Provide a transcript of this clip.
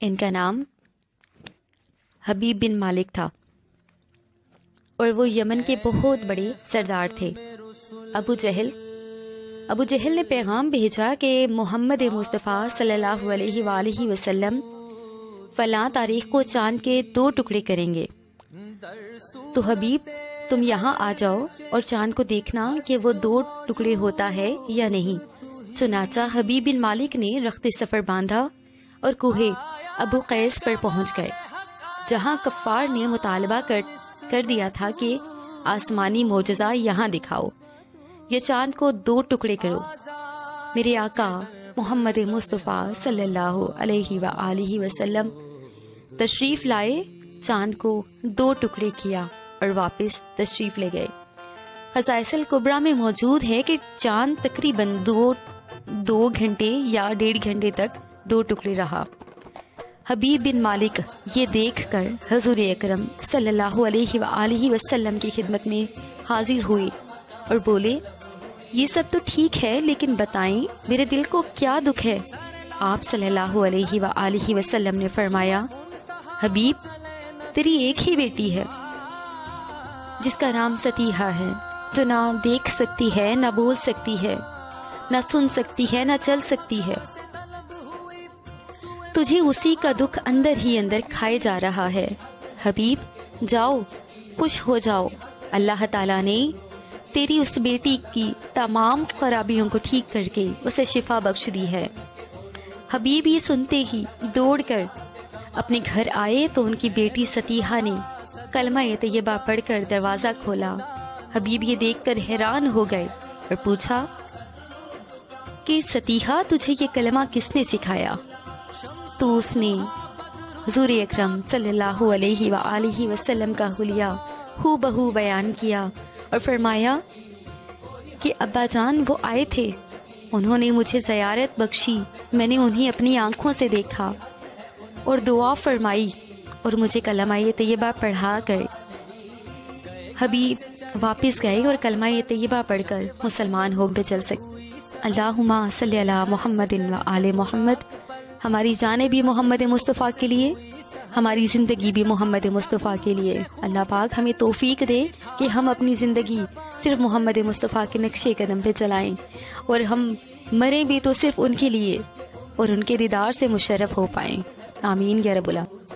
ان کا نام حبیب بن مالک تھا اور وہ یمن کے بہت بڑے سردار تھے۔ ابو جہل نے پیغام بھیجا کہ محمد مصطفیٰ صلی اللہ علیہ وآلہ وسلم فلاں تاریخ کو چاند کے 2 ٹکڑے کریں گے، تو حبیب تم یہاں آ جاؤ اور چاند کو دیکھنا کہ وہ 2 ٹکڑے ہوتا ہے یا نہیں۔ چنانچہ حبیب بن مالک نے رخت سفر باندھا اور کوہ ابو قیس پر پہنچ گئے، جہاں کفار نے مطالبہ کر دیا تھا کہ آسمانی معجزہ یہاں دکھاؤ، یہ چاند کو 2 ٹکڑے کرو۔ میرے آقا محمد مصطفیٰ صلی اللہ علیہ وآلہ وسلم تشریف لائے، چاند کو 2 ٹکڑے کیا اور واپس تشریف لے گئے۔ خصائص الکبریٰ میں موجود ہے کہ چاند تقریباً 2 گھنٹے یا 1.5 گھنٹے تک 2 ٹکڑے رہا۔ حبیب بن مالک یہ دیکھ کر حضور اکرم صلی اللہ علیہ وآلہ وسلم کی خدمت میں حاضر ہوئے اور بولے، یہ سب تو ٹھیک ہے، لیکن بتائیں میرے دل کو کیا دکھ ہے؟ آپ صلی اللہ علیہ وآلہ وسلم نے فرمایا، حبیب تیری ایک ہی بیٹی ہے جس کا نام ستیحہ ہے، جو نہ دیکھ سکتی ہے، نہ بول سکتی ہے، نہ سن سکتی ہے، نہ چل سکتی ہے۔ تجھے اسی کا دکھ اندر ہی اندر کھائے جا رہا ہے۔ حبیب جاؤ، خوش ہو جاؤ، اللہ تعالیٰ نے تیری اس بیٹی کی تمام خرابیوں کو ٹھیک کر کے اسے شفا بخش دی ہے۔ حبیب یہ سنتے ہی دوڑ کر اپنے گھر آئے تو ان کی بیٹی ستیحہ نے کلمہ طیبہ پڑھ کر دروازہ کھولا۔ حبیب یہ دیکھ کر حیران ہو گئے اور پوچھا کہ ستیحہ تجھے یہ کلمہ کس نے سکھایا؟ تو اس نے حضور اکرم صلی اللہ علیہ وآلہ وسلم کا حلیہ ہو بہو بیان کیا اور فرمایا کہ ابا جان وہ آئے تھے، انہوں نے مجھے زیارت بخشی، میں نے انہیں اپنی آنکھوں سے دیکھا اور دعا فرمائی اور مجھے کلمہ طیبہ پڑھا کر حبیب واپس گئے اور کلمہ طیبہ پڑھ کر مسلمان ہو کے چل سکے۔ اللہم صلی علی محمد و آل محمد۔ ہماری جانیں بھی محمد مصطفیٰ کے لیے، ہماری زندگی بھی محمد مصطفیٰ کے لیے۔ اللہ پاک ہمیں توفیق دے کہ ہم اپنی زندگی صرف محمد مصطفیٰ کے نقشے قدم پہ چلائیں، اور ہم مریں بھی تو صرف ان کے لیے اور ان کے دیدار سے مشرف ہو پائیں۔ آمین یا رب العالمین۔